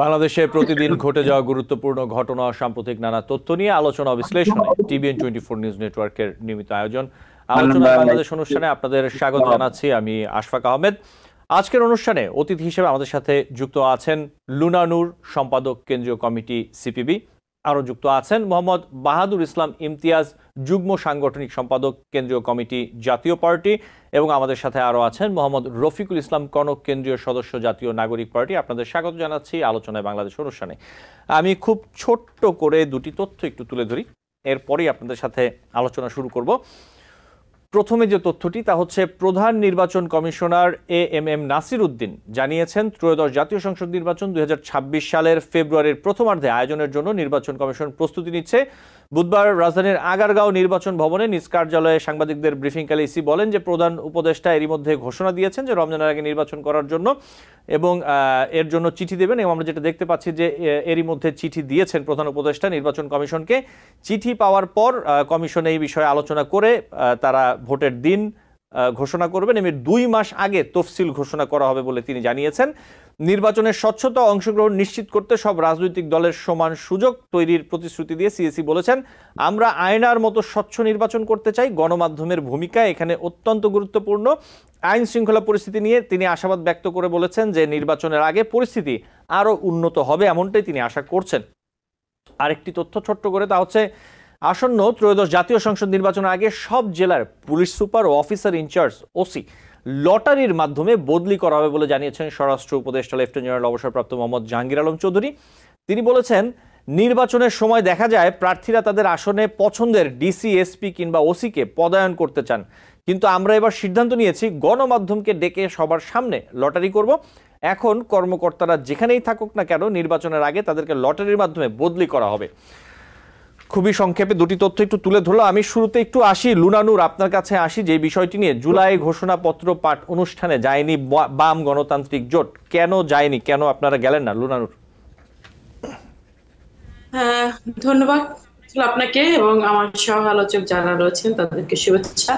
বাংলাদেশে প্রতিদিন ঘটে যাওয়া গুরুত্বপূর্ণ ঘটনা ও সাম্প্রতিক নানা তথ্য নিয়ে আলোচনা ও বিশ্লেষণে TVN24 নিউজ নেটওয়ার্কের নিয়মিত আয়োজন আলোচনায় বাংলাদেশ অনুষ্ঠানে আপনাদের স্বাগত জানাচ্ছি। আমি আশফাক আহমেদ। আজকের অনুষ্ঠানে অতিথি হিসেবে আমাদের সাথে যুক্ত আছেন লুনা নূর, সম্পাদক, কেন্দ্রীয় কমিটি সিপিবি। আরও যুক্ত আছেন মোহাম্মদ বাহাদুর ইসলাম ইমতিয়াজ, যুগ্ম সাংগঠনিক সম্পাদক, কেন্দ্রীয় কমিটি জাতীয় পার্টি। এবং আমাদের সাথে আরও আছেন মোহাম্মদ রফিকুল ইসলাম কনক, কেন্দ্রীয় সদস্য, জাতীয় নাগরিক পার্টি। আপনাদের স্বাগত জানাচ্ছি আলোচনায় বাংলাদেশ অনুষ্ঠানে। আমি খুব ছোট্ট করে দুটি তথ্য একটু তুলে ধরি, এরপরেই আপনাদের সাথে আলোচনা শুরু করব। প্রথমে যে তথ্যটি তা হচ্ছে, প্রধান নির্বাচন কমিশনার AMM নাসির উদ্দিন জানিয়েছেন, ত্রয়োদশ জাতীয় সংসদ নির্বাচন 2026 সালের ফেব্রুয়ারির প্রথমার্ধে আয়োজনের জন্য নির্বাচন কমিশন প্রস্তুতি নিচ্ছে। বুধবার রাজধানীর আগারগাঁও নির্বাচন ভবনে নিজ কার্যালয়ে সাংবাদিকদের ব্রিফিংকালে ইসি বলেন যে প্রধান উপদেষ্টা এরই মধ্যে ঘোষণা দিয়েছেন যে রমজানের আগে নির্বাচন করার জন্য এবং এর জন্য চিঠি দেবেন। এবং আমরা যেটা দেখতে পাচ্ছি যে এরই মধ্যে চিঠি দিয়েছেন প্রধান উপদেষ্টা নির্বাচন কমিশনকে। চিঠি পাওয়ার পর কমিশন এই বিষয়ে আলোচনা করে তারা ভোটের দিন ঘোষণা করবেন এবং 2 মাস আগে তফসিল ঘোষণা করা হবে বলে তিনি জানিয়েছেন। নির্বাচনের স্বচ্ছতা অংশগ্রহণ নিশ্চিত করতে সব রাজনৈতিক দলের সমান সুযোগ তৈরির প্রতিশ্রুতি দিয়ে সিএসি বলেছেন, আমরা আয়নার মতো স্বচ্ছ নির্বাচন করতে চাই। গণমাধ্যমের ভূমিকা এখানে অত্যন্ত গুরুত্বপূর্ণ। আইন শৃঙ্খলা পরিস্থিতি নিয়ে তিনি আশাবাদ ব্যক্ত করে বলেছেন যে নির্বাচনের আগে পরিস্থিতি আরও উন্নত হবে, এমনটাই তিনি আশা করছেন। আরেকটি তথ্য ছোট্ট করে, তা হচ্ছে আসন্ন ত্রয়োদশ জাতীয় সংসদ নির্বাচনের আগে সব জেলার পুলিশ সুপার ও অফিসার ইনচার্জ ওসি লটারির মাধ্যমে বদলি করা হবে বলে জানিয়েছেন স্বরাষ্ট্র উপদেষ্টা লেফটেন্যান্ট জেনারেল অবসরপ্রাপ্ত মোহাম্মদ জাহাঙ্গীর আলম চৌধুরী। তিনি বলেছেন, নির্বাচনের সময় দেখা যায় প্রার্থীরা তাদের আসনে পছন্দের ডিসি, এসপি কিংবা ওসিকে পদায়ন করতে চান, কিন্তু আমরা এবার সিদ্ধান্ত নিয়েছি গণমাধ্যমকে ডেকে সবার সামনে লটারি করব। এখন কর্মকর্তারা যেখানেই থাকুক না কেন, নির্বাচনের আগে তাদেরকে লটারির মাধ্যমে বদলি করা হবে। খুবই সংক্ষেপে দুটি তথ্য একটু তুলে ধরলো। আমি শুরুতে একটু আসি লুনা নূর, আপনার কাছে আসি যে বিষয়টি নিয়ে। জুলাই ঘোষণাপত্র পাঠ অনুষ্ঠানে যায়নি বাম গণতান্ত্রিক জোট, কেন যায়নি, কেন আপনারা গেলেন না? লুনা নূর। ধন্যবাদ আপনাকে এবং আমার সহ আলোচক যারা রয়েছেন তাদেরকে শুভেচ্ছা।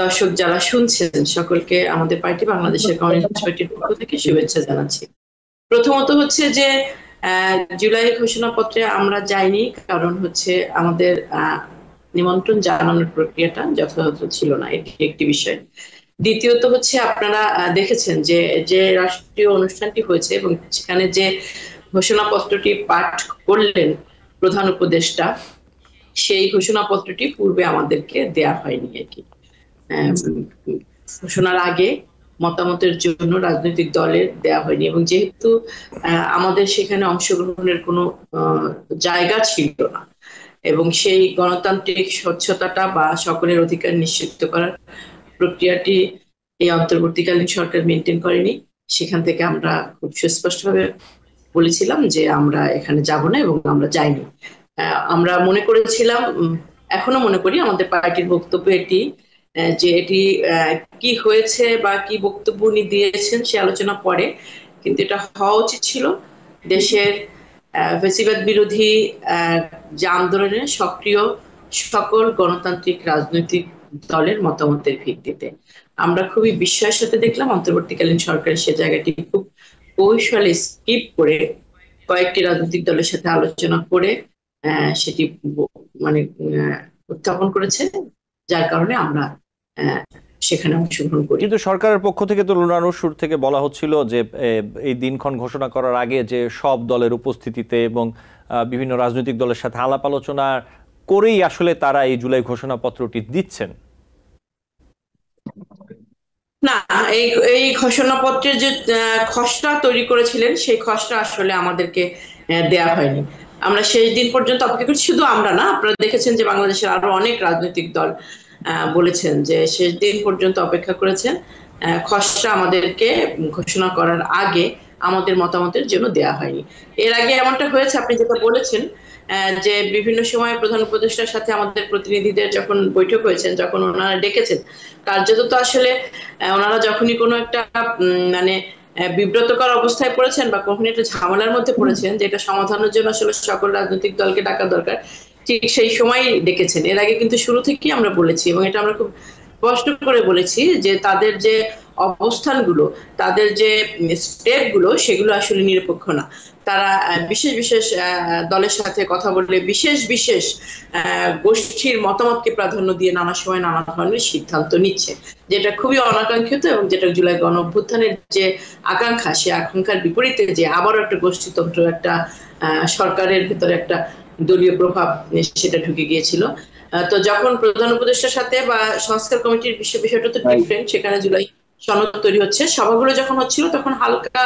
দর্শক যারা শুনছেন সকলকে আমাদের পার্টি বাংলাদেশের কমিউনিস্ট পার্টির পক্ষ থেকে শুভেচ্ছা জানাচ্ছি। প্রথমত হচ্ছে যে জুলাই ঘোষণাপত্রে আমরা যাইনি, কারণ হচ্ছে আমাদের নিমন্ত্রণ জানানোর প্রক্রিয়াটা যথাযথ ছিল না, এটি একটি বিষয়। দ্বিতীয়ত হচ্ছে আপনারা দেখেছেন যে যে রাষ্ট্রীয় অনুষ্ঠানটি হয়েছে এবং সেখানে যে ঘোষণাপত্রটি পাঠ করলেন প্রধান উপদেষ্টা, সেই ঘোষণাপত্রটি পূর্বে আমাদেরকে দেয়া হয়নি আর কি। ঘোষণার আগে মতামতের জন্য রাজনৈতিক দলের দেয়া হয়নি এবং যেহেতু আমাদের সেখানে অংশগ্রহণের কোনো জায়গা ছিল না এবং সেই গণতান্ত্রিক স্বচ্ছতাটা বা সকলের অধিকার নিশ্চিত করার প্রক্রিয়াটি এই অন্তর্বর্তীকালীন সরকার মেনটেন করেনি, সেখান থেকে আমরা খুব সুস্পষ্টভাবে বলেছিলাম যে আমরা এখানে যাব না এবং আমরা যাইনি। আমরা মনে করেছিলাম, এখনো মনে করি, আমাদের পার্টির বক্তব্য এটি যে এটি কি হয়েছে বা কি বক্তব্য উনি দিয়েছেন সে আলোচনা পরে, কিন্তু এটা হওয়া উচিত ছিল দেশের ফ্যাসিবাদ বিরোধী যে আন্দোলনে সক্রিয় সকল গণতান্ত্রিক রাজনৈতিক দলের মতামতের ভিত্তিতে। আমরা খুবই বিস্ময়ের সাথে দেখলাম অন্তর্বর্তীকালীন সরকার সে জায়গাটি খুব কৌশলে স্কিপ করে কয়েকটি রাজনৈতিক দলের সাথে আলোচনা করে সেটি মানে উত্থাপন করেছে, যার কারণে আমরা সেখানে অংশগ্রহণ করি। কিন্তু সরকারের পক্ষ থেকে তো লুনানুর শুরু থেকে বলা হচ্ছিল যে এই দিনক্ষণ ঘোষণা করার আগে যে সব দলের উপস্থিতিতে এবং বিভিন্ন রাজনৈতিক দলের সাথে আলাপ আলোচনা করেই আসলে তারা এই জুলাই ঘোষণাপত্রটি দিচ্ছেন। না, এই ঘোষণাপত্রের যে খসড়া তৈরি করেছিলেন সেই খসড়া আসলে আমাদেরকে দেয়া হয়নি। আমরা শেষ দিন পর্যন্ত অপেক্ষা করছি। শুধু আমরা না, আপনারা দেখেছেন যে বাংলাদেশের আরো অনেক রাজনৈতিক দল বলেছেন যে শেষ দিন পর্যন্ত অপেক্ষা করেছেন। খসড়া আমাদেরকে ঘোষণা করার আগে আমাদের মতামতের জন্য দেয়া হয়নি। এর আগে এমনটা হয়েছে, আপনি যেটা বলেছেন যে বিভিন্ন সময় প্রধান উপদেষ্টার সাথে আমাদের প্রতিনিধিদের যখন বৈঠক হয়েছেন, যখন ওনারা ডেকেছেন, কার্যত তো আসলে ওনারা যখনই কোনো একটা মানে বিব্রতকর অবস্থায় পড়েছেন বা কখনো একটা ঝামেলার মধ্যে পড়েছেন যেটা সমাধানের জন্য আসলে সকল রাজনৈতিক দলকে ডাকা দরকার, ঠিক সেই সময় ডেকেছেন। এর আগে কিন্তু শুরু থেকেই আমরা বলেছি এবং এটা আমরা খুব স্পষ্ট করে বলেছি যে তাদের যে অবস্থানগুলো, তাদের যে স্টেপগুলো, সেগুলো আসলে নিরপেক্ষ না। তারা বিশেষ বিশেষ দলের সাথে কথা বলে বিশেষ বিশেষ গোষ্ঠীর মতামতকে প্রাধান্য দিয়ে নানা সময় নানা ধরনের সিদ্ধান্ত নিচ্ছে, যেটা খুবই অনাকাঙ্ক্ষিত এবং যেটা জুলাই গণ অভ্যুত্থানের যে আকাঙ্ক্ষা, সে আকাঙ্ক্ষার বিপরীতে যে আবারও একটা গোষ্ঠীতন্ত্র, একটা সরকারের ভিতরে একটা দলীয় প্রভাব সেটা ঢুকে গিয়েছিল। তো যখন প্রধান উপদেষ্টার সাথে বা সংস্কার কমিটির বিষয়টা তো ডিফারেন্ট, সেখানে জুলাই সনদ তৈরি হচ্ছে, সভাগুলো যখন হচ্ছিল তখন হালকা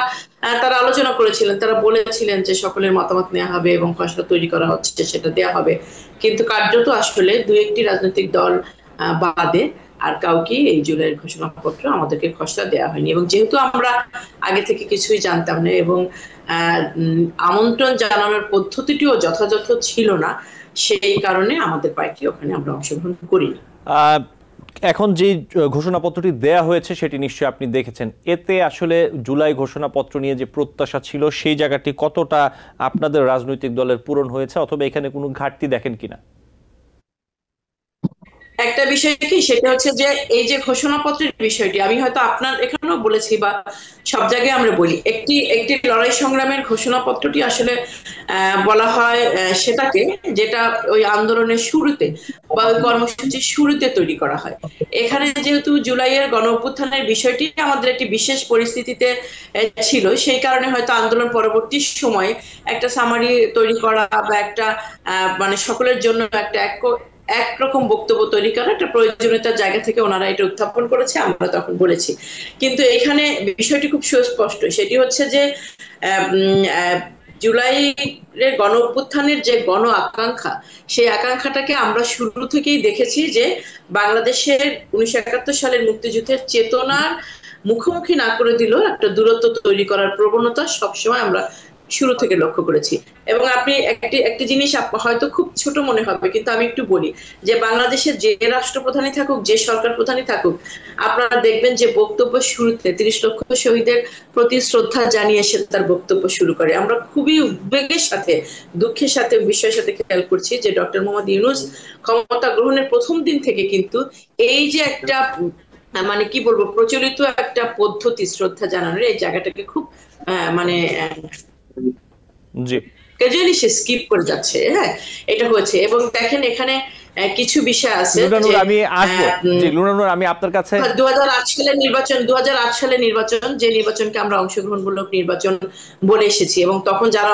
তারা আলোচনা করেছিলেন, তারা বলেছিলেন যে সকলের মতামত নেওয়া হবে এবং খসড়া তৈরি করা হচ্ছে, সেটা দেয়া হবে। কিন্তু কার্যত আসলে দু একটি রাজনৈতিক দল বাদে আর কাউকে এই জুলাইয়ের ঘোষণাপত্র আমাদেরকে খসড়া দেওয়া হয়নি। এবং যেহেতু আমরা আগে থেকে কিছুই জানতাম না এবং আমন্ত্রণ জানানোর পদ্ধতিটিও যথাযথ ছিল না, সেই কারণে আমাদের পার্টি ওখানে আমরা অংশগ্রহণ করিনি। এখন যে ঘোষণাপত্রটি দেয়া হয়েছে সেটি নিশ্চয়ই আপনি দেখেছেন, এতে আসলে জুলাই ঘোষণাপত্র নিয়ে যে প্রত্যাশা ছিল সেই জায়গাটি কতটা আপনাদের রাজনৈতিক দলের পূরণ হয়েছে, অথবা এখানে কোনো ঘাটতি দেখেন কিনা? একটা বিষয় কি, সেটা হচ্ছে যে এই যে ঘোষণাপত্রের বিষয়টি আমি হয়তো আপনার এখানেও বলেছি বা সব জায়গায় আমরা বলি, একটি একটি লড়াই সংগ্রামের ঘোষণাপত্রটি আসলে বলা হয় সেটাকে, যেটা ওই আন্দোলনের শুরুতে বা ওই কর্মসূচির শুরুতে তৈরি করা হয়। এখানে যেহেতু জুলাইয়ের গণ অভ্যুত্থানের বিষয়টি আমাদের একটি বিশেষ পরিস্থিতিতে ছিল, সেই কারণে হয়তো আন্দোলন পরবর্তী সময়ে একটা সামারি তৈরি করা বা একটা মানে সকলের জন্য একটা একরকম বক্তব্য তৈরি করা একটা প্রয়োজনীয়তার জায়গা থেকে ওনারা এটা উত্থাপন করেছে, আমরা তখন বলেছি। কিন্তু এখানে বিষয়টি খুব সুস্পষ্ট, সেটি হচ্ছে যে জুলাইয়ের গণ অভ্যুত্থানের যে গণ আকাঙ্ক্ষা, সেই আকাঙ্ক্ষাটাকে আমরা শুরু থেকেই দেখেছি যে বাংলাদেশের 1971 সালের মুক্তিযুদ্ধের চেতনার মুখোমুখি না করে দিল একটা দূরত্ব তৈরি করার প্রবণতা সবসময় আমরা শুরু থেকে লক্ষ্য করেছি। এবং আপনি একটি জিনিস হয়তো খুব ছোট মনে হবে, কিন্তু আমি একটু বলি যে বাংলাদেশের যে রাষ্ট্রপ্রধানই থাকুক, যে সরকার প্রধানই থাকুক, আপনারা দেখবেন যে বক্তব্য শুরুতে 30 লক্ষ শহীদের প্রতি শ্রদ্ধা জানিয়ে সে তার বক্তব্য শুরু করে। আমরা খুবই উদ্বেগের সাথে, দুঃখের সাথে, বিষয়ের সাথে খেয়াল করছি যে ডক্টর মোহাম্মদ ইউনূস ক্ষমতা গ্রহণের প্রথম দিন থেকে কিন্তু এই যে একটা মানে কি বলবো প্রচলিত একটা পদ্ধতি শ্রদ্ধা জানানোর, এই জায়গাটাকে খুব মানে ক্যাজুয়ালি সে স্কিপ করে যাচ্ছে। হ্যাঁ, এটা হয়েছে। এবং দেখেন এখানে কিছু বিষয় আছে, আমি আসবো জি লুনানুর, আমি আপনার কাছে 2008 সালের নির্বাচন, যে নির্বাচনকে আমরা অংশগ্রহণমূলক নির্বাচন বলে এসেছি, এবং তখন যারা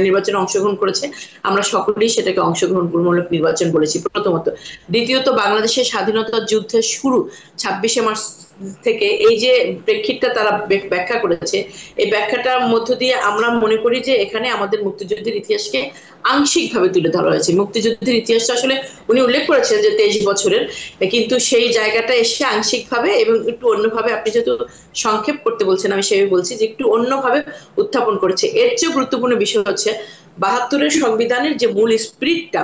নির্বাচনে অংশগ্রহণ করেছে আমরা সকলেই সেটাকে অংশগ্রহণমূলক নির্বাচন বলেছি, প্রথমত। দ্বিতীয়ত, বাংলাদেশের স্বাধীনতা যুদ্ধের শুরু 26শে মার্চ থেকে এই যে প্রেক্ষিতটা তারা ব্যাখ্যা করেছে, এই ব্যাখ্যাটার মধ্য দিয়ে আমরা মনে করি যে এখানে আমাদের মুক্তিযুদ্ধের ইতিহাসকে আংশিকভাবে তুলে ধরা হয়েছে। মুক্তিযুদ্ধের ইতিহাসটা আসলে উনি উল্লেখ করেছেন যে 23 বছরের, কিন্তু সেই জায়গাটা এসে আংশিকভাবে এবং একটু অন্যভাবে, আপনি যেহেতু সংক্ষেপ করতে বলছেন আমি সেভাবে বলছি যে একটু অন্যভাবে উত্থাপন করেছে। এর চেয়ে গুরুত্বপূর্ণ বিষয় হচ্ছে 72-এর সংবিধানের যে মূল স্পিরিটটা,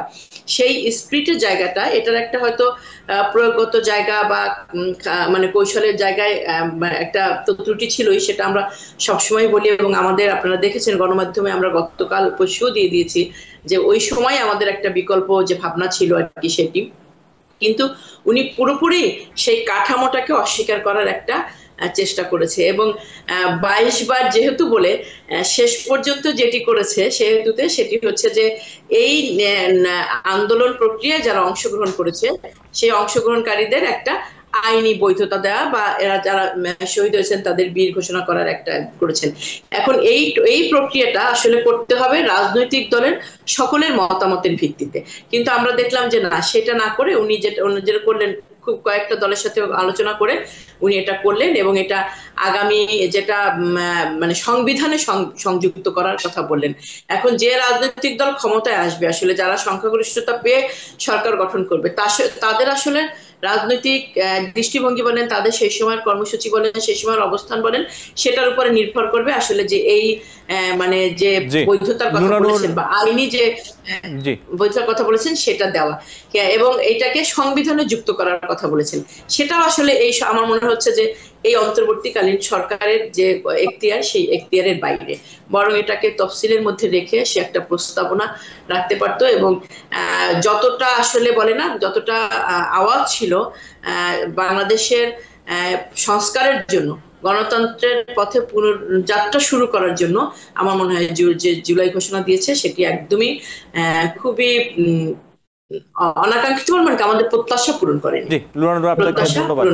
সেই স্পিরিটের জায়গাটা, এটার একটা হয়তো প্রয়োগগত জায়গা বা মানে কৌশলের জায়গায় একটা ত্রুটি ছিলই, সেটা আমরা সবসময় বলি। এবং আমাদের, আপনারা দেখেছেন গণমাধ্যমে আমরা গতকাল পরশু দিয়ে দিয়েছি যে ওই সময় আমাদের একটা বিকল্প যে ভাবনা ছিল আর কি, সেটি কিন্তু উনি পুরোপুরি সেই কাঠামোটাকে অস্বীকার করার একটা চেষ্টা করেছে। এবং 22 বার যেহেতু বলে শেষ পর্যন্ত যেটি করেছে সেহেতুতে সেটি হচ্ছে যে এই আন্দোলন প্রক্রিয়ায় যারা অংশগ্রহণ করেছে সেই অংশগ্রহণকারীদের একটা আইনি বৈধতা দেওয়া বা এরা যারা শহীদ হয়েছেন তাদের বীর ঘোষণা করার একটা করেছেন। এখন এই প্রক্রিয়াটা আসলে করতে হবে রাজনৈতিক দলের সকলের মতামতের ভিত্তিতে, কিন্তু আমরা দেখলাম যে না, সেটা না করে উনি যেটা করলেন, খুব কয়েকটা দলের সাথে আলোচনা করে উনি এটা করলেন এবং এটা আগামী যেটা মানে সংবিধানে সংযুক্ত করার কথা বললেন। এখন যে রাজনৈতিক দল ক্ষমতায় আসবে, আসলে যারা সংখ্যাগরিষ্ঠতা পেয়ে সরকার গঠন করবে, তাদের আসলে রাজনৈতিক দৃষ্টিভঙ্গি বলেন, তাদের সেই সময়ের কর্মসূচি বলেন, সেই সময়ের অবস্থান বলেন, সেটার উপরে নির্ভর করবে আসলে যে এই মানে যে বৈধতার কথা বলেছেন বা আইনি যে বৈধতার কথা বলেছেন সেটা দেওয়া, এবং এটাকে সংবিধানে যুক্ত করার কথা বলেছেন, সেটাও আসলে এই আমার মনে হচ্ছে যে এই অন্তর্বর্তীকালীন সরকারের যে এখতিয়ার, সেই এখতিয়ারের বাইরে, বরং এটাকে তফসিলের মধ্যে রেখে সে একটা প্রস্তাবনা রাখতে পারতো। এবং যতটা আসলে বলে না, যতটা আওয়াজ ছিল বাংলাদেশের সংস্কারের জন্য, গণতন্ত্রের পথে পুনর্যাত্রা শুরু করার জন্য, আমার মনে হয় যে জুলাই ঘোষণা দিয়েছে সেটি একদমই খুবই অনাকাঙ্ক্ষিত, মানে আমাদের প্রত্যাশা পূরণ করেনি। জি লুনানুর, আপনাকে ধন্যবাদ।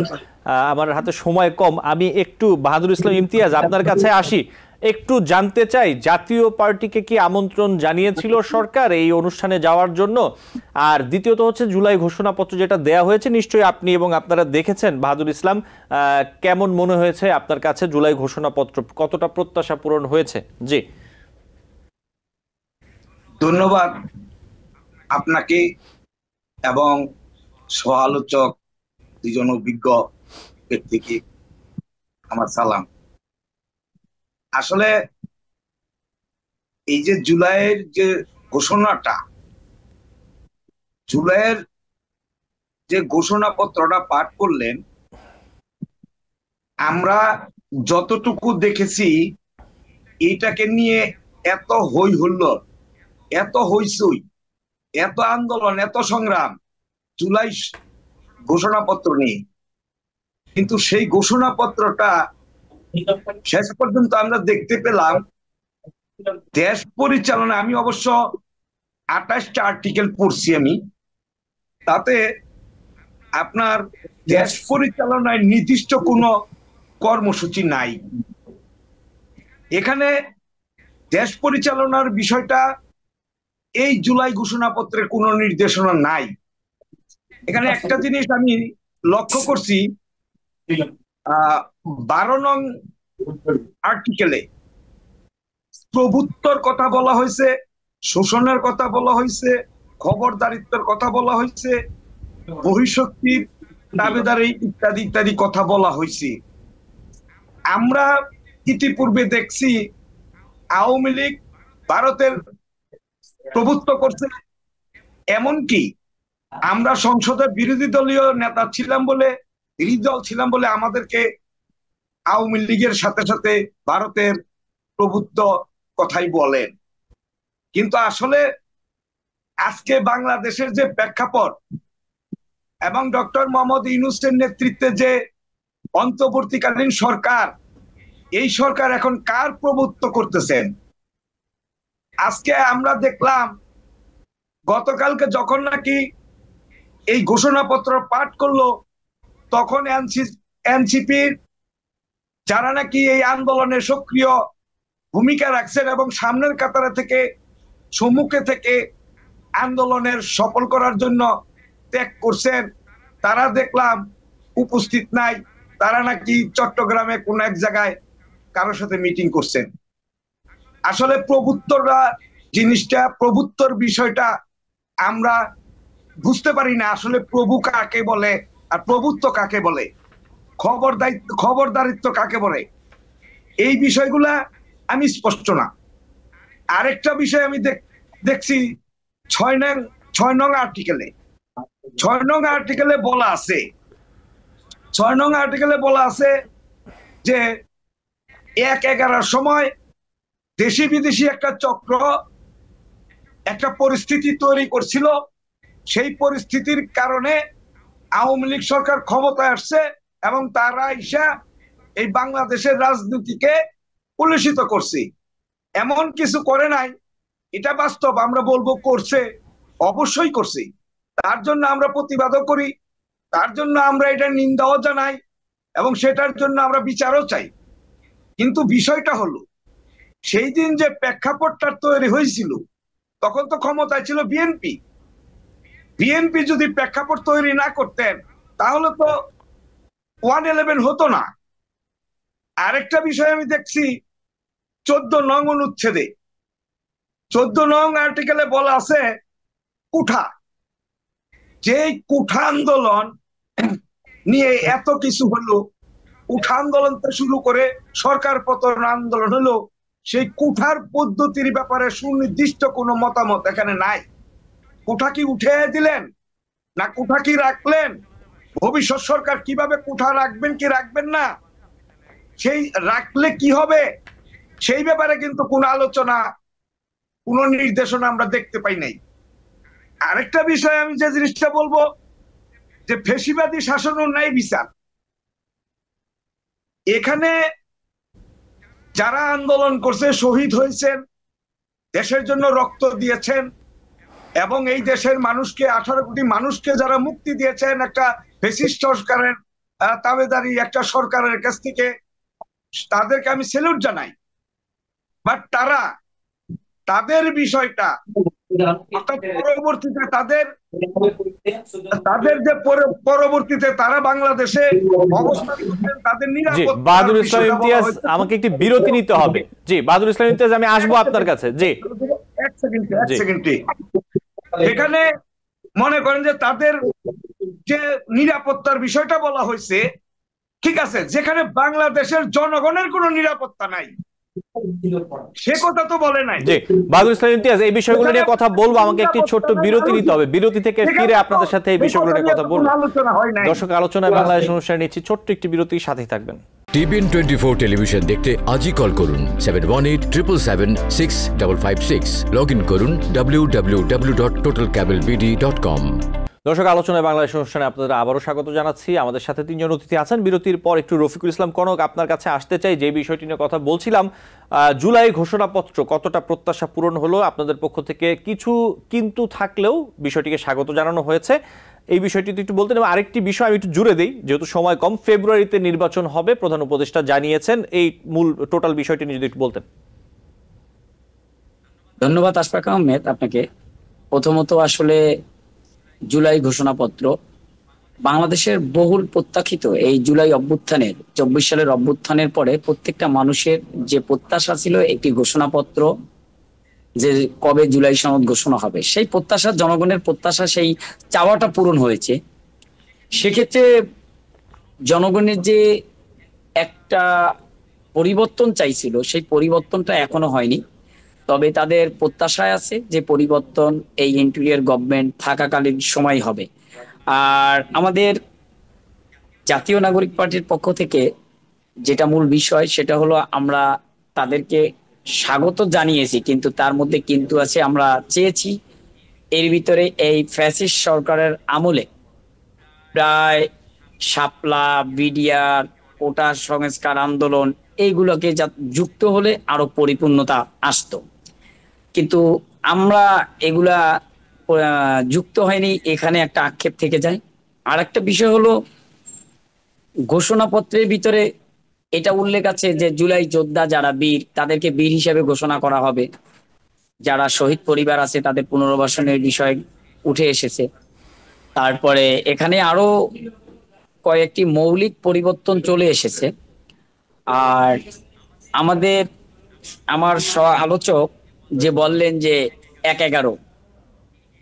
আমার হাতে সময় কম, আমি একটু বাহাদুর ইসলাম ইমতিয়াজ আপনার কাছে আসি। একটু জানতে চাই, জাতীয় পার্টিকে কি আমন্ত্রণ জানিয়েছিল সরকার এই অনুষ্ঠানে যাওয়ার জন্য? আর দ্বিতীয়ত হচ্ছে, জুলাই ঘোষণাপত্র যেটা দেয়া হয়েছে, নিশ্চয়ই আপনি এবং আপনারা দেখেছেন, বাহাদুর ইসলাম, কেমন মনে হয়েছে আপনার কাছে জুলাই ঘোষণাপত্র? কতটা প্রত্যাশা পূরণ হয়েছে? জি ধন্যবাদ আপনাকে এবং সহ-আলোচক দুজন অভিজ্ঞ ব্যক্তিকে আমার সালাম। আসলে এই যে জুলাইয়ের যে ঘোষণাটা, জুলাইয়ের যে ঘোষণাপত্রটা পাঠ করলেন, আমরা যতটুকু দেখেছি এইটাকে নিয়ে এত হই হুল্লোড়, এত হইচই, এত আন্দোলন, এত সংগ্রাম জুলাই ঘোষণাপত্র নিয়ে, কিন্তু সেই ঘোষণাপত্রটা শেষ পর্যন্ত আমরা দেখতে পেলাম দেশ পরিচালনা। আমি অবশ্য 28টা আর্টিকেল পড়ছি আমি, তাতে আপনার দেশ পরিচালনায় নির্দিষ্ট কোনো কর্মসূচি নাই। এখানে দেশ পরিচালনার বিষয়টা এই জুলাই ঘোষণাপত্রের কোনো নির্দেশনা নাই। এখানে একটা জিনিস আমি লক্ষ্য করছি, 12 নং আর্টিকেলে প্রভুত্বর কথা বলা হয়েছে, শোষণের কথা বলা হয়েছে, খবরদারিত্বের কথা বলা হয়েছে, বহিঃশক্তির দাবিদারি ইত্যাদি ইত্যাদি কথা বলা হয়েছে। আমরা ইতিপূর্বে দেখছি আওয়ামী লীগ ভারতের প্রভুত্ব করছে, এমনকি আমরা সংসদে বিরোধী দলীয় নেতা ছিলাম বলে, বিরোধী দল ছিলাম বলে আমাদেরকে আওয়ামী লীগের সাথে সাথে ভারতের প্রভুত্ব কথাই বলেন। কিন্তু আসলে আজকে বাংলাদেশের যে প্রেক্ষাপট এবং ডক্টর মোহাম্মদ ইউনূসের নেতৃত্বে যে অন্তর্বর্তীকালীন সরকার, এই সরকার এখন কার প্রভুত্ব করতেছেন? আজকে আমরা দেখলাম গতকালকে যখন নাকি এই ঘোষণাপত্র পাঠ করলো, তখন এনসিপির যারা নাকি এই আন্দোলনে সক্রিয় ভূমিকা রাখছেন এবং সামনের কাতারে থেকে, সম্মুখে থেকে আন্দোলনের সফল করার জন্য ত্যাগ করছেন, তারা দেখলাম উপস্থিত নাই। তারা নাকি চট্টগ্রামে কোন এক জায়গায় কারোর সাথে মিটিং করছেন। আসলে প্রভুত্বরা জিনিসটা, প্রভুত্বর বিষয়টা আমরা বুঝতে পারি না। আসলে প্রভু কাকে বলে আর প্রভুত্ব কাকে বলে, খবরদারিত্ব কাকে বলে, এই বিষয়গুলা আমি স্পষ্ট না। আরেকটা বিষয় আমি দেখছি 6 নং আর্টিকেলে, 6 নং আর্টিকেলে বলা আছে, 6 নং আর্টিকেলে বলা আছে যে 1/11 সময় দেশি বিদেশি একটা চক্র একটা পরিস্থিতি তৈরি করছিল। সেই পরিস্থিতির কারণে আওয়ামী লীগ সরকার ক্ষমতায় আসছে এবং তারা ইসা এই বাংলাদেশের রাজনীতিকে কলুষিত করছে। এমন কিছু করে নাই, এটা বাস্তব। আমরা বলবো করছে, অবশ্যই করছে। তার জন্য আমরা প্রতিবাদও করি, তার জন্য আমরা এটা নিন্দাও জানাই এবং সেটার জন্য আমরা বিচারও চাই। কিন্তু বিষয়টা হলো, সেই দিন যে প্রেক্ষাপটটা তৈরি হয়েছিল, তখন তো ক্ষমতায় ছিল বিএনপি। বিএনপি যদি প্রেক্ষাপট তৈরি না করতেন তাহলে তো 111 হতো না। আরেকটা বিষয় আমি দেখছি 14 নং অনুচ্ছেদে, 14 নং আর্টিকেলে বলা আছে কুঠা, যে কুঠা আন্দোলন নিয়ে এত কিছু হলো, কুঠা আন্দোলন থেকে শুরু করে সরকার পতন আন্দোলন হলো, সেই কুঠার পদ্ধতির ব্যাপারে সুনির্দিষ্ট কোনো মতামত এখানে নাই। কুঠা কি উঠে দিলেন না কুঠা কি রাখলেন? ভবিষ্যৎ সরকার কিভাবে কুঠা রাখবেন কি রাখবেন না, সেই রাখলে কি হবে সেই ব্যাপারে কিন্তু কোনো আলোচনা, কোনো নির্দেশনা আমরা দেখতে পাই নাই। আরেকটা বিষয় আমি যে জিনিসটা বলবো, যে ফ্যাসিবাদী শাসন ও ন্যায় বিচার, এখানে যারা আন্দোলন করছে, শহীদ হয়েছেন, দেশের জন্য রক্ত দিয়েছেন এবং এই দেশের মানুষকে, 18 কোটি মানুষকে যারা মুক্তি দিয়েছেন একটা ফ্যাসিস্ট সরকারের তাবেদারি একটা সরকারের কাছ থেকে, তাদেরকে আমি স্যালুট জানাই। বাট তাদের বিষয়টা পরবর্তীতে তাদের যে পরবর্তীতে তারা বাংলাদেশে অবস্থান করছেন, তাদের নিরাপত্তা। বাহাদুর ইসলাম ইমতিয়াজ, আমাকে একটি বিরতি নিতে হবে। জি বাহাদুর ইসলাম ইমতিয়াজ, আমি আসবো আপনার কাছে। জি এক সেকেন্ডে এখানে মনে করেন যে তাদের যে নিরাপত্তার বিষয়টা বলা হয়েছে, ঠিক আছে, যেখানে বাংলাদেশের জনগণের কোনো নিরাপত্তা নাই সে কথা তো বলে নাই। জি বাহাদুর ইসলাম ইমতিয়াজ, এই বিষয়গুলো নিয়ে কথা বলবো, আমাকে একটি ছোট্ট বিরতি নিতে হবে। বিরতি থেকে ফিরে আপনাদের সাথে এই বিষয়গুলো নিয়ে কথা বলবো। দর্শক, আলোচনায় বাংলাদেশ অনুষ্ঠানে নিচ্ছি ছোট্ট একটি বিরতি, সাথেই থাকবেন। TBN 24 টেলিভিশন দেখতে আজই কল করুন 7187776556। লগ ইন করুন www.totalcablebd.com। দর্শক, আলোচনায় বাংলাদেশ অনুষ্ঠানে আপনাদের আবারও স্বাগত জানাচ্ছি। আমাদের সাথে 3 জন অতিথি আছেন। বিরতির পর একটু রফিকুল ইসলাম কনক আপনার কাছে আসতে চাই, যে বিষয়টি নিয়ে কথা বলছিলাম। জুলাই ঘোষণাপত্র কতটা প্রত্যাশা পূরণ হলো? আপনাদের পক্ষ থেকে কিছু কিন্তু থাকলেও বিষয়টিকে স্বাগত জানানো হয়েছে, এই বিষয়টি একটু বলতেন। এবং আরেকটি বিষয় আমি একটু জুড়ে দিই, যেহেতু সময় কম, ফেব্রুয়ারিতে নির্বাচন হবে, প্রধান উপদেষ্টা জানিয়েছেন। এই মূল টোটাল বিষয়টি নিয়ে যদি একটু বলতেন। ধন্যবাদ আশফাক আহমেদ আপনাকে। প্রথমত আসলে জুলাই ঘোষণাপত্র বাংলাদেশের বহুল প্রত্যাখিত এই জুলাই অভ্যুত্থানের 24 সালের অভ্যুত্থানের পরে প্রত্যেকটা মানুষের যে প্রত্যাশা ছিল একটি ঘোষণাপত্র, যে কবে জুলাই সনদ ঘোষণা হবে, সেই প্রত্যাশা, জনগণের প্রত্যাশা, সেই চাওয়াটা পূরণ হয়েছে। সেক্ষেত্রে জনগণের যে একটা পরিবর্তন চাইছিল সেই পরিবর্তনটা এখনো হয়নি। তবে তাদের প্রত্যাশায় আছে যে পরিবর্তন এই ইন্টেরিয়র গভর্নমেন্ট থাকাকালীন সময় হবে। আর আমাদের জাতীয় নাগরিক পার্টির পক্ষ থেকে যেটা মূল বিষয় সেটা হলো আমরা তাদেরকে স্বাগত জানিয়েছি, কিন্তু তার মধ্যে কিন্তু আছে, আমরা চেয়েছি এর ভিতরে এই ফ্যাসিস্ট সরকারের আমলে প্রায় শাপলা, বিডিআর, কোটা সংস্কার আন্দোলন এইগুলোকে যুক্ত হলে আরো পরিপূর্ণতা আসতো, কিন্তু আমরা এগুলা যুক্ত হয়নি, এখানে একটা আক্ষেপ থেকে যায়। আর একটা বিষয় হলো ঘোষণাপত্রের ভিতরে এটা উল্লেখ আছে যে জুলাই যোদ্ধা যারা বীর তাদেরকে বীর হিসেবে ঘোষণা করা হবে, যারা শহীদ পরিবার আছে তাদের পুনর্বাসনের বিষয় উঠে এসেছে। তারপরে এখানে আরো কয়েকটি মৌলিক পরিবর্তন চলে এসেছে। আর আমার আলোচক যে বললেন যে 1-11,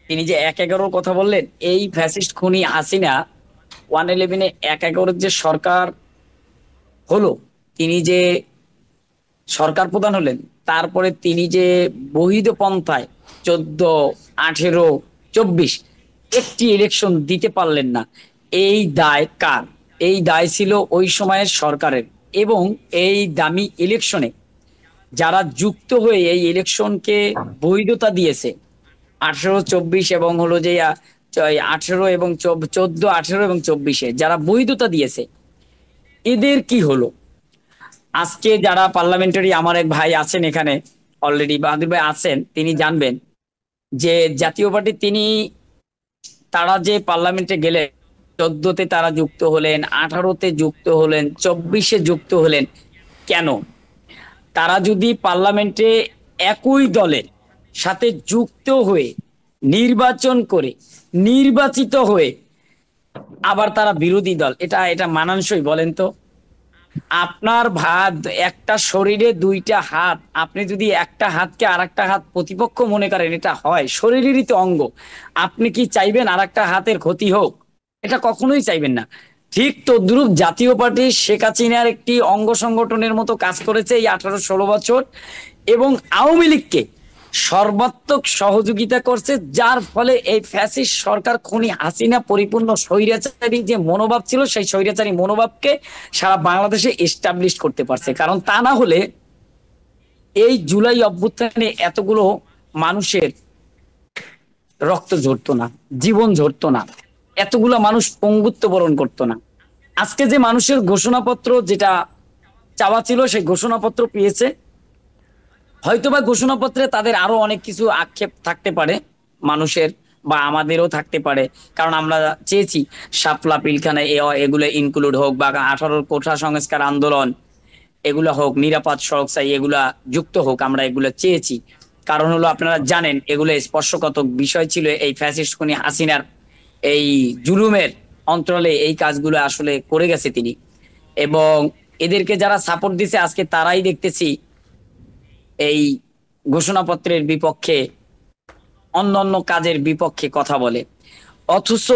তিনি যে 1-11 কথা বললেন, এই ফ্যাসিস্ট খুনি হাসিনা 111-এ 1-11 যে সরকার হলো, তিনি যে সরকার প্রধান হলেন, তারপরে তিনি যে বহিদ পন্থায় 14, 18, 24 একটি ইলেকশন দিতে পারলেন না, এই দায় কার? এই দায় ছিল ওই সময়ের সরকারের। এবং এই দামি ইলেকশনে যারা যুক্ত হয়ে এই ইলেকশনকে বৈধতা দিয়েছে, 18, 24 এবং হলো যে 18 এবং 14, 18 এবং 24-এ যারা বৈধতা দিয়েছে, এদের কি হলো? আজকে যারা পার্লামেন্টারি, আমার এক ভাই আছেন এখানে অলরেডি, বাহাদুর ভাই আছেন, তিনি জানবেন যে জাতীয় পার্টি তারা যে পার্লামেন্টে গেলে 14-তে তারা যুক্ত হলেন, 18-তে যুক্ত হলেন, 24-এ যুক্ত হলেন, কেন? তারা যদি পার্লামেন্টে একই দলের সাথে যুক্ত হয়ে নির্বাচন করে নির্বাচিত হয়ে আবার তারা বিরোধী দল, এটা মানানসই বলেন তো? আপনার একটা শরীরে 2টা হাত, আপনি যদি একটা হাতকে আর একটা হাত প্রতিপক্ষ মনে করেন, এটা হয়, শরীরেরই তো অঙ্গ, আপনি কি চাইবেন আর একটা হাতের ক্ষতি হোক? এটা কখনোই চাইবেন না। ঠিক তদ্রুপ জাতীয় পার্টি শেখ হাসিনার একটি অঙ্গ সংগঠনের মতো কাজ করেছে এই 18-16 বছর, এবং আওয়ামী লীগকে সর্বাত্মক সহযোগিতা করছে, যার ফলে এই ফ্যাসিস্ট সরকার খুনি হাসিনা পরিপূর্ণ স্বৈরাচারী যে মনোভাব ছিল সেই স্বৈরাচারী মনোভাবকে সারা বাংলাদেশে এস্টাবলিশ করতে পারছে। কারণ তা না হলে এই জুলাই অভ্যুত্থানে এতগুলো মানুষের রক্ত ঝরতো না, জীবন ঝরতো না, এতগুলো মানুষ পঙ্গুত্ব বরণ করতো না। আজকে যে মানুষের ঘোষণাপত্র যেটা চাওয়া ছিল সেই ঘোষণাপত্র পেয়েছে। হয়তোবা ঘোষণাপত্রে তাদের আরো অনেক কিছু আক্ষেপ থাকতে পারে মানুষের, বা আমাদেরও থাকতে পারে, কারণ আমরা চেয়েছি শাপলা পিলখানা এগুলো ইনক্লুড হোক, বা 18 কোঠা সংস্কার আন্দোলন এগুলো হোক, নিরাপদ সড়ক চাই এগুলা যুক্ত হোক, আমরা এগুলো চেয়েছি। কারণ হলো আপনারা জানেন এগুলো স্পর্শকাতর বিষয় ছিল। এই ফ্যাসিস্ট খুনি হাসিনার এই জুলুমের অন্তরালে এই কাজগুলো আসলে করে গেছে তিনি, এবং এদেরকে যারা সাপোর্ট দিছে আজকে তারাই দেখতেছি এই ঘোষণাপত্রের বিপক্ষে, অন্যান্য কাজের বিপক্ষে কথা বলে। অথচ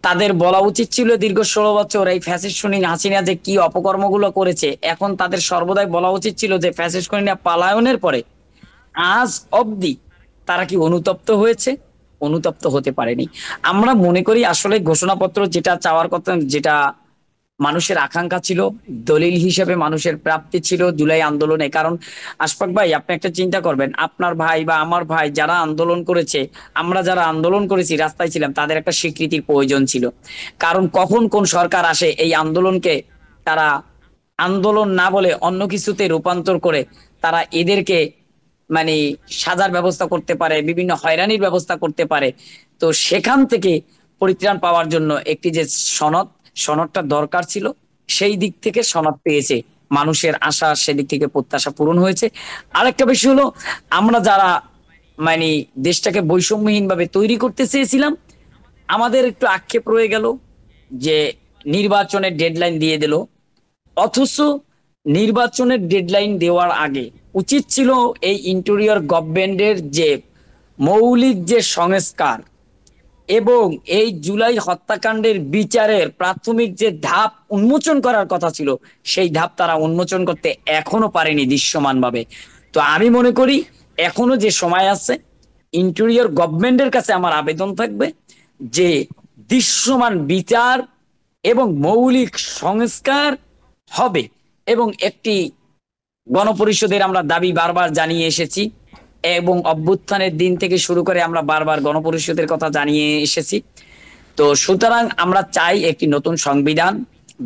তাদের বলা উচিত ছিল দীর্ঘ 16 বছর এই ফ্যাসিস্ট খুনি হাসিনা যে কি অপকর্মগুলো করেছে, এখন তাদের সর্বদাই বলা উচিত ছিল যে ফ্যাসিস্ট খুনি পালায়নের পরে আজ অবধি তারা কি অনুতপ্ত হয়েছে? অনুতপ্ত হতে পারেনি। আমরা মনে করি আসলে ঘোষণাপত্র যেটা চাওয়ার কথা, যেটা মানুষের আকাঙ্ক্ষা ছিল, দলিল হিসেবে মানুষের প্রাপ্তি ছিল জুলাই আন্দোলনে। কারণ আশফাক ভাই, আপনি একটা চিন্তা করবেন, আপনার ভাই বা আমার ভাই যারা আন্দোলন করেছে, আমরা যারা আন্দোলন করেছি রাস্তায় ছিলাম, তাদের একটা স্বীকৃতির প্রয়োজন ছিল। কারণ কখন কোন সরকার আসে এই আন্দোলনকে তারা আন্দোলন না বলে অন্য কিছুতে রূপান্তর করে তারা এদেরকে মানে সাজার ব্যবস্থা করতে পারে, বিভিন্ন হয়রানির ব্যবস্থা করতে পারে। তো সেখান থেকে পরিত্রাণ পাওয়ার জন্য একটি যে সনদটা দরকার ছিল, সেই দিক থেকে সনদ পেয়েছে, মানুষের আশা সেদিক থেকে প্রত্যাশা পূরণ হয়েছে। আরেকটা বিষয় হলো, আমরা যারা মানে দেশটাকে বৈষম্যহীন ভাবে তৈরি করতে চেয়েছিলাম, আমাদের একটু আক্ষেপ রয়ে গেল যে নির্বাচনের ডেডলাইন দিয়ে দিল। অথচ নির্বাচনের ডেডলাইন দেওয়ার আগে উচিত ছিল এই ইন্টেরিয়র গভর্নমেন্টের যে মৌলিক যে সংস্কার এবং এই জুলাই হত্যাকাণ্ডের বিচারের প্রাথমিক যে ধাপ উন্মোচন করার কথা ছিল, সেই ধাপ তারা উন্মোচন করতে এখনো পারেনি দৃশ্যমানভাবে। তো আমি মনে করি এখনো যে সময় আছে, ইন্টেরিয়র গভর্নমেন্টের কাছে আমার আবেদন থাকবে যে দৃশ্যমান বিচার এবং মৌলিক সংস্কার হবে, এবং একটি গণপরিষদের আমরা দাবি বারবার জানিয়ে এসেছি, এবং অভ্যুত্থানের দিন থেকে শুরু করে আমরা বারবার গণপরিষদের কথা জানিয়ে এসেছি। তো সুতরাং আমরা চাই একটি নতুন সংবিধান,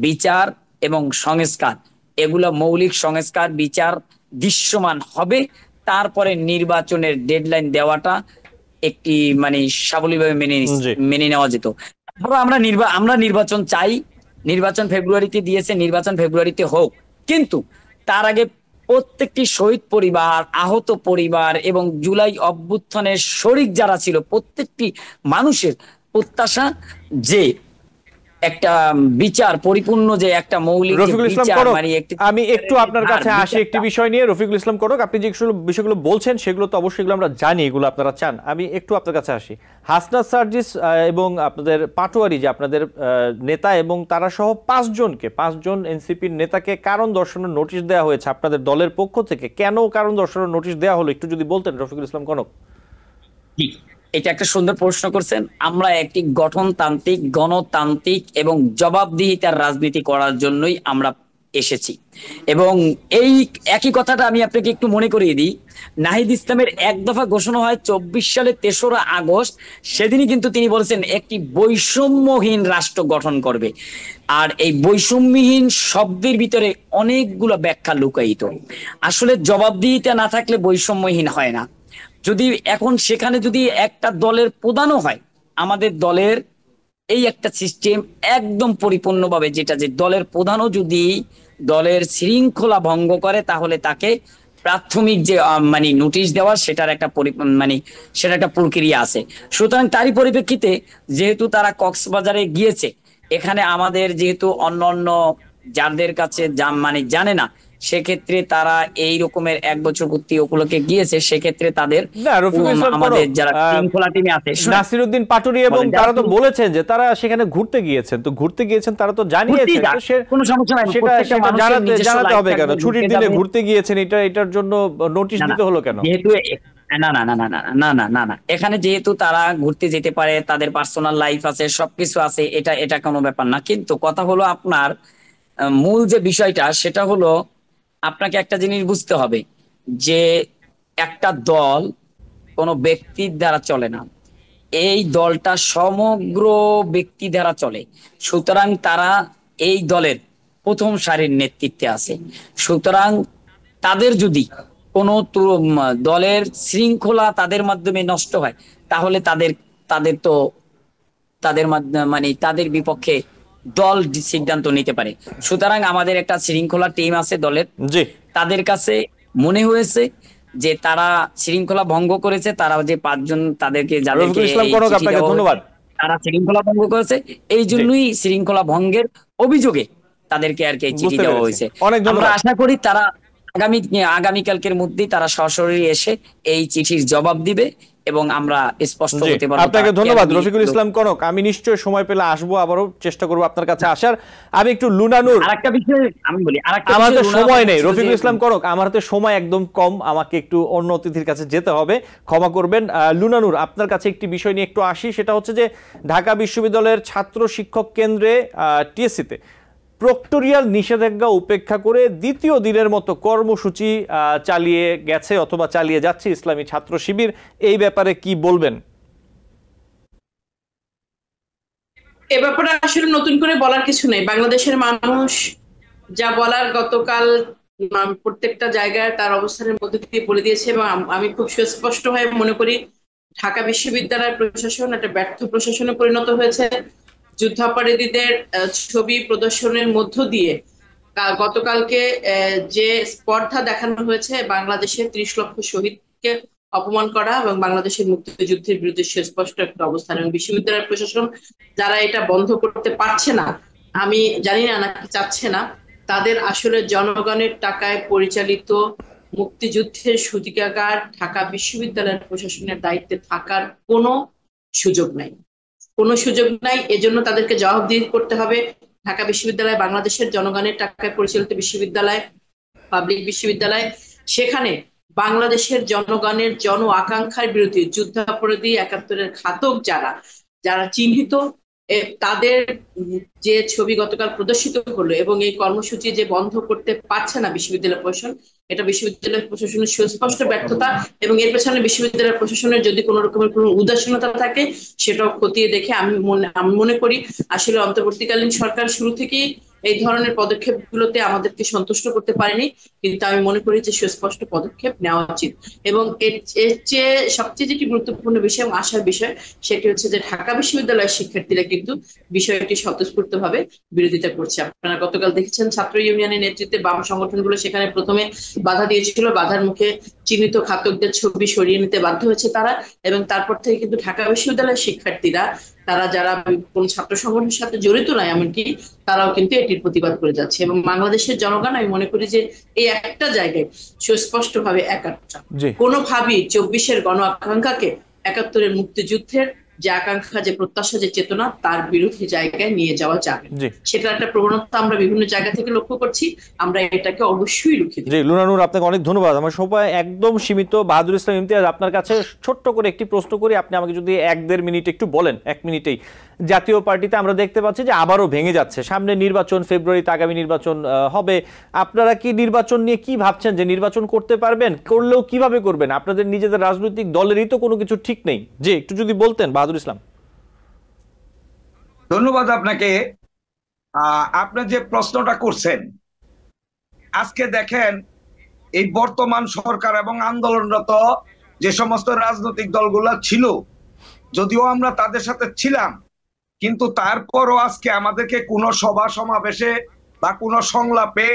বিচার এবং সংস্কার, এগুলো মৌলিক সংস্কার বিচার দৃশ্যমান হবে, তারপরে নির্বাচনের ডেডলাইন দেওয়াটা একটি মানে সাবলীলভাবে মেনে নেওয়া যেত। আমরা নির্বাচন চাই, নির্বাচন ফেব্রুয়ারিতে দিয়েছে, নির্বাচন ফেব্রুয়ারিতে হোক, কিন্তু তার আগে প্রত্যেকটি শহীদ পরিবার, আহত পরিবার এবং জুলাই অভ্যুত্থানের শরিক যারা ছিল প্রত্যেকটি মানুষের প্রত্যাশা যে একটা বিচার পরিপূর্ণ, যে একটা মৌলিক বিচার, মানে আমি একটু আপনার কাছে আসি একটি বিষয় নিয়ে। রফিকুল ইসলাম করক, আপনি যে বিষয়গুলো বলছেন সেগুলো তো অবশ্যই আমরা জানি, এগুলো আপনারা চান। আমি একটু আপনার কাছে আসি। হাসনাত সার্জিস এবং আপনাদের পাটোয়ারি যে আপনাদের নেতা এবং তারা সহ 5 জন এনসিপির নেতাকে কারণ দর্শানোর নোটিশ দেওয়া হয়েছে আপনাদের দলের পক্ষ থেকে। কেন কারণ দর্শানোর নোটিশ দেওয়া হলো একটু যদি বলতেন রফিকুল ইসলাম কনক। এটা একটা সুন্দর প্রশ্ন করছেন। আমরা একটি গঠনতান্ত্রিক, গণতান্ত্রিক এবং জবাবদিহিতার রাজনীতি করার জন্যই আমরা এসেছি, এবং এই একই কথাটা আমি আপনাকে একটু মনে করিয়ে দিই। নাহিদ ইসলামের এক দফা ঘোষণা হয় 24 সালে 3রা আগস্ট, সেদিনই কিন্তু তিনি বলেছেন একটি বৈষম্যহীন রাষ্ট্র গঠন করবে। আর এই বৈষম্যহীন শব্দের ভিতরে অনেকগুলো ব্যাখ্যা লুকায়িত। আসলে জবাবদিহিতা না থাকলে বৈষম্যহীন হয় না। যদি এখন সেখানে যদি একটা দলের প্রধানও হয়, আমাদের দলের এই একটা সিস্টেম একদম পরিপূর্ণভাবে, যেটা যে দলের প্রধানও যদি দলের শৃঙ্খলা ভঙ্গ করে তাহলে তাকে প্রাথমিক যে মানে নোটিশ দেওয়ার সেটার একটা সেটা একটা প্রক্রিয়া আছে। সুতরাং তারই পরিপ্রেক্ষিতে যেহেতু তারা কক্সবাজারে গিয়েছে, এখানে আমাদের যেহেতু অন্য যাদের কাছে জানে না, সেক্ষেত্রে তারা এই রকমের 1 বছর পূর্তি উপলক্ষে গিয়েছে, সেক্ষেত্রে তাদের আমাদের যারা শৃঙ্খলা টিমে আছে নাসিরউদ্দিন পাটোয়ারি এবং তারা তো বলেছেন যে তারা সেখানে ঘুরতে গিয়েছেন, তো ঘুরতে গিয়েছেন তারা তো জানিয়েছেন, কোনো সমস্যা নাই, সেটা জানাতে হবে কেন? ছুটির দিনে ঘুরতে গিয়েছেন, এটার জন্য নোটিশ দিতে হলো কেন? না না না না না না না না না, এখানে যেহেতু তারা ঘুরতে যেতে পারে, তাদের পার্সোনাল লাইফ আছে, সবকিছু আছে, এটা কোনো ব্যাপার না। কিন্তু কথা হলো আপনার মূল যে বিষয়টা সেটা হলো আপনাকে একটা জিনিস বুঝতে হবে যে একটা দল কোনো ব্যক্তির দ্বারা চলে না, এই দলটা সমগ্র ব্যক্তি দ্বারা চলে। সুতরাং তারা এই দলের প্রথম সারির নেতৃত্বে আছে। সুতরাং তাদের যদি কোনো দলের শৃঙ্খলা তাদের মাধ্যমে নষ্ট হয়, তাহলে তাদের তো তাদের মানে তাদের বিপক্ষে দল সিদ্ধান্ত নিতে পারে। সুতরাং আমাদের একটা শৃঙ্খলা টিম আছে দলের, জি তাদের কাছে মনে হয়েছে যে তারা শৃঙ্খলা ভঙ্গ করেছে, তারা যে 5 জন তাদেরকে যাদেরকে রফিকুল ইসলাম এই কনক, চিঠি আপনাকে দেওয়া হয়েছে, ধন্যবাদ। তারা শৃঙ্খলা ভঙ্গ করেছে, এই জন্যই শৃঙ্খলা ভঙ্গের অভিযোগে তাদেরকে আর কি এই চিঠি বুঝতে দেওয়া পেরেছি, হয়েছে। অনেক আমরা ধন্যবাদ। আশা করি তারা আগামীকালকের মধ্যেই তারা সরাসরি এসে এই চিঠির জবাব দিবে এবং আমরা স্পষ্ট জি, হতে পারবো। আপনাকে ধন্যবাদ রফিকুল ইসলাম কনক। আমি নিশ্চয়ই সময় পেলে আসবো, আবারও চেষ্টা করবো আপনার কাছে আসার। আমি একটু লুনানুর, আরেকটা বিষয় আমি বলি, আমার হাতে সময় নেই রফিকুল ইসলাম কনক, আমার হাতে সময় একদম কম, আমাকে একটু অন্য অতিথির কাছে যেতে হবে, ক্ষমা করবেন। লুনানুর, আপনার কাছে একটি বিষয় নিয়ে একটু আসি, সেটা হচ্ছে যে ঢাকা বিশ্ববিদ্যালয়ের ছাত্র শিক্ষক কেন্দ্রে টিএসসিতে প্রক্টোরিয়াল নিষেধাজ্ঞা উপেক্ষা করে দ্বিতীয় দিনের মতো কর্মসূচি চালিয়ে গেছে অথবা চালিয়ে যাচ্ছে ইসলামী ছাত্র শিবির। এই ব্যাপারে কি বলবেন? এ ব্যাপারে আসলে নতুন করে বলার কিছু নেই। বাংলাদেশের মানুষ যা বলার গতকাল প্রত্যেকটা জায়গায় তার অবস্থানের মধ্যে দিয়ে বলে দিয়েছে, এবং আমি খুব সুস্পষ্ট হয়ে মনে করি ঢাকা বিশ্ববিদ্যালয় প্রশাসন একটা ব্যর্থ প্রশাসনে পরিণত হয়েছে। যুদ্ধাপরাধীদের ছবি প্রদর্শনের মধ্য দিয়ে গতকালকে যে স্পর্ধা দেখানো হয়েছে বাংলাদেশের 30 লক্ষ শহীদকে অপমান করা এবং বাংলাদেশের মুক্তিযুদ্ধের বিরুদ্ধে সুস্পষ্ট একটা অবস্থান, এবং বিশ্ববিদ্যালয় প্রশাসন যারা এটা বন্ধ করতে পারছে না, আমি জানি না নাকি চাচ্ছে না, তাদের আসলে জনগণের টাকায় পরিচালিত মুক্তিযুদ্ধের সূতিকাগার ঢাকা বিশ্ববিদ্যালয়ের প্রশাসনের দায়িত্বে থাকার কোনো সুযোগ নাই, কোনো সুযোগ নাই। এজন্য তাদেরকে জবাবদিহি করতে হবে। ঢাকা বিশ্ববিদ্যালয় বাংলাদেশের জনগণের টাকায় পরিচালিত বিশ্ববিদ্যালয়, পাবলিক বিশ্ববিদ্যালয়, সেখানে বাংলাদেশের জনগণের জন আকাঙ্ক্ষার বিরুদ্ধে যুদ্ধাপরাধী 71-এর ঘাতক যারা চিহ্নিত, তাদের যে ছবি গতকাল প্রদর্শিত হলো এবং এই কর্মসূচি যে বন্ধ করতে পারছে না বিশ্ববিদ্যালয় প্রশাসন, এটা বিশ্ববিদ্যালয় প্রশাসনের সুস্পষ্ট ব্যর্থতা, এবং এর পেছনে বিশ্ববিদ্যালয় প্রশাসনের যদি কোনো রকমের কোনো উদাসীনতা থাকে সেটাও খতিয়ে দেখে আমি মনে করি আসলে অন্তর্বর্তীকালীন সরকার শুরু থেকেই এই ধরনের পদক্ষেপগুলোতে আমাদেরকে সন্তুষ্ট করতে পারেনি, কিন্তু আমি মনে করি যে সুস্পষ্ট পদক্ষেপ নেওয়া উচিত। এবং এর চেয়ে সবচেয়ে যেটি গুরুত্বপূর্ণ বিষয় এবং আশার বিষয় সেটি হচ্ছে যে ঢাকা বিশ্ববিদ্যালয়ের শিক্ষার্থীরা কিন্তু বিষয়টি স্বতঃস্ফূর্তভাবে বিরোধিতা করছে। আপনারা গতকাল দেখেছেন ছাত্র ইউনিয়নের নেতৃত্বে বাম সংগঠনগুলো সেখানে প্রথমে বাধা দিয়েছিল, বাধার মুখে চিহ্নিত ঘাতকদের ছবি সরিয়ে নিতে বাধ্য হয়েছে তারা, এবং তারপর থেকে কিন্তু ঢাকা বিশ্ববিদ্যালয়ের শিক্ষার্থীরা, তারা যারা কোন ছাত্র সংগঠনের সাথে জড়িত নয় এমনকি, তারাও কিন্তু এটির প্রতিবাদ করে যাচ্ছে। এবং বাংলাদেশের জনগণ আমি মনে করি যে এই একটা জায়গায় সুস্পষ্ট ভাবে একাত্মতা, কোনোভাবেই 24-এর গণ আকাঙ্ক্ষাকে 71-এর মুক্তিযুদ্ধের যে আকাঙ্ক্ষা, যে প্রত্যাশা, যে চেতনা, তার বিরুদ্ধে জায়গায় নিয়ে যাওয়া যাবে, সেটা একটা প্রবণতা আমরা বিভিন্ন জায়গা থেকে লক্ষ্য করছি। আমরা এটাকে অবশ্যই রুখে দিই। লুনানুর, আপনাকে অনেক ধন্যবাদ। আমার সময় একদম সীমিত। বাহাদুর ইসলাম ইমতিয়াজ, আপনার কাছে ছোট্ট করে একটি প্রশ্ন করি, আপনি আমাকে যদি 1-1.5 মিনিট একটু বলেন। 1 মিনিটেই। জাতীয় পার্টিতে আমরা দেখতে পাচ্ছি যে আবারও ভেঙে যাচ্ছে, সামনে নির্বাচন, ফেব্রুয়ারিতে আগামী নির্বাচন হবে। আপনারা কি নির্বাচন নিয়ে কি ভাবছেন, যে নির্বাচন করতে পারবেন, করলেও কিভাবে করবেন? আপনাদের নিজেদের রাজনৈতিক দলেরই তো কোনো কিছু ঠিক নেই। যে একটু যদি বলতেন বাহাদুর ইসলাম। ধন্যবাদ আপনাকে। আপনি যে প্রশ্নটা করছেন, আজকে দেখেন এই বর্তমান সরকার এবং আন্দোলনরত যে সমস্ত রাজনৈতিক দলগুলা ছিল, যদিও আমরা তাদের সাথে ছিলাম, কিন্তু তারপরও আজকে আমাদেরকে কোনো সভা সমাবেশে বা কোনো সংলাপে,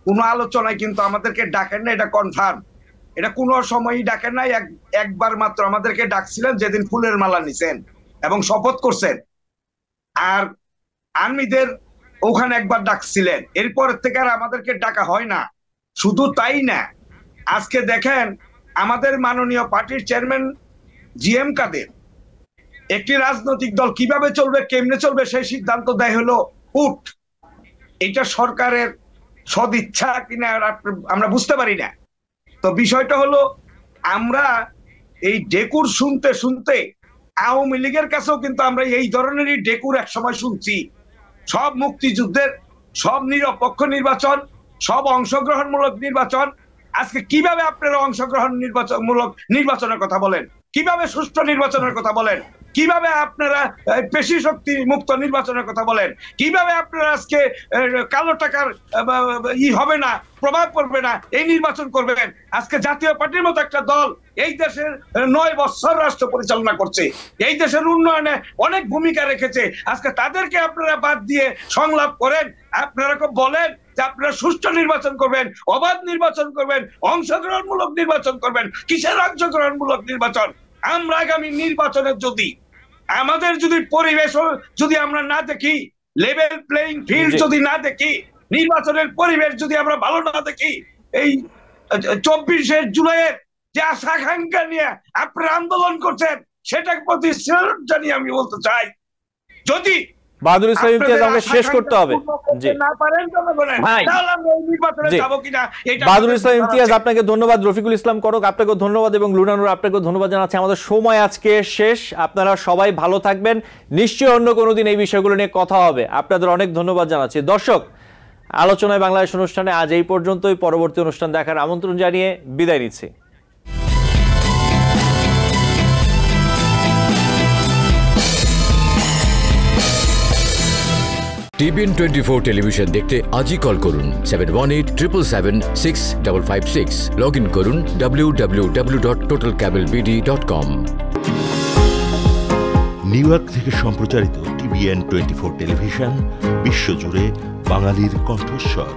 কোনো আলোচনায় কিন্তু আমাদেরকে ডাকেন না, এটা কনফার্ম। এটা কোনো সময়ই ডাকেন নাই, একবার মাত্র আমাদেরকে ডাকছিলেন যেদিন ফুলের মালা নিছেন এবং শপথ করছেন, আর আর্মিদের ওখানে একবার ডাকছিলেন, এরপর থেকে আর আমাদেরকে ডাকা হয় না। শুধু তাই না, আজকে দেখেন আমাদের মাননীয় পার্টির চেয়ারম্যান জিএম কাদের একটি রাজনৈতিক দল কিভাবে চলবে, কেমনে চলবে, সেই সিদ্ধান্ত দেয় হলো উট। এটা সরকারের সদিচ্ছা কিনা আমরা বুঝতে পারি না। তো বিষয়টা হলো আমরা এই ডেকুর শুনতে শুনতে আওয়ামী লীগের কাছেও কিন্তু আমরা এই ধরনেরই ডেকুর এক সময় শুনছি। সব মুক্তিযুদ্ধের, সব নিরপেক্ষ নির্বাচন, সব অংশগ্রহণমূলক নির্বাচন, আজকে কিভাবে আপনারা অংশগ্রহণ নির্বাচনের কথা বলেন? কিভাবে সুষ্ঠু নির্বাচনের কথা বলেন? কিভাবে আপনারা পেশি শক্তি মুক্ত নির্বাচনের কথা বলেন? কিভাবে আপনারা আজকে কালো টাকার হবে না, প্রভাব পড়বে না এই নির্বাচন করবেন? আজকে জাতীয় পার্টির মতো একটা দল এই দেশের 9 বছর রাষ্ট্র পরিচালনা করছে, এই দেশের উন্নয়নে অনেক ভূমিকা রেখেছে। আজকে তাদেরকে আপনারা বাদ দিয়ে সংলাপ করেন, আপনারা বলেন যে আপনারা সুষ্ঠু নির্বাচন করবেন, অবাধ নির্বাচন করবেন, অংশগ্রহণমূলক নির্বাচন করবেন। কিসের অংশগ্রহণমূলক নির্বাচন? আমরা আগামী নির্বাচনের আমাদের যদি পরিবেশ যদি আমরা না দেখি, লেভেল প্লেইং ফিল্ড যদি না দেখি, নির্বাচনের পরিবেশ যদি আমরা ভালো না দেখি, এই 24শে জুলাইয়ের যে আশা আকাঙ্ক্ষা নিয়ে আপনারা আন্দোলন করছেন সেটাকে প্রতি স্যালুট জানিয়ে আমি বলতে চাই, যদি বাহাদুর ইসলাম ইমতিয়াজ আমাকে শেষ করতে হবে। জি, বাহাদুর ইসলাম ইমতিয়াজ আপনাকে ধন্যবাদ, রফিকুল ইসলাম করক আপনাকে ধন্যবাদ এবং লুনানুর আপনাকে ধন্যবাদ জানাচ্ছি। আমাদের সময় আজকে শেষ, আপনারা সবাই ভালো থাকবেন, নিশ্চয়ই অন্য কোনো দিন এই বিষয়গুলো নিয়ে কথা হবে। আপনাদের অনেক ধন্যবাদ জানাচ্ছি। দর্শক, আলোচনায় বাংলাদেশ অনুষ্ঠানে আজ এই পর্যন্তই। পরবর্তী অনুষ্ঠান দেখার আমন্ত্রণ জানিয়ে বিদায় নিচ্ছি। TBN 24 টেলিভিশন দেখতে আজই কল করুন 7187776556। লগ ইন করুন www.totalcablebd.com। নিউ ইয়র্ক থেকে সম্প্রচারিত TBN 24 টেলিভিশন বিশ্বজুড়ে বাঙালির কণ্ঠস্বর।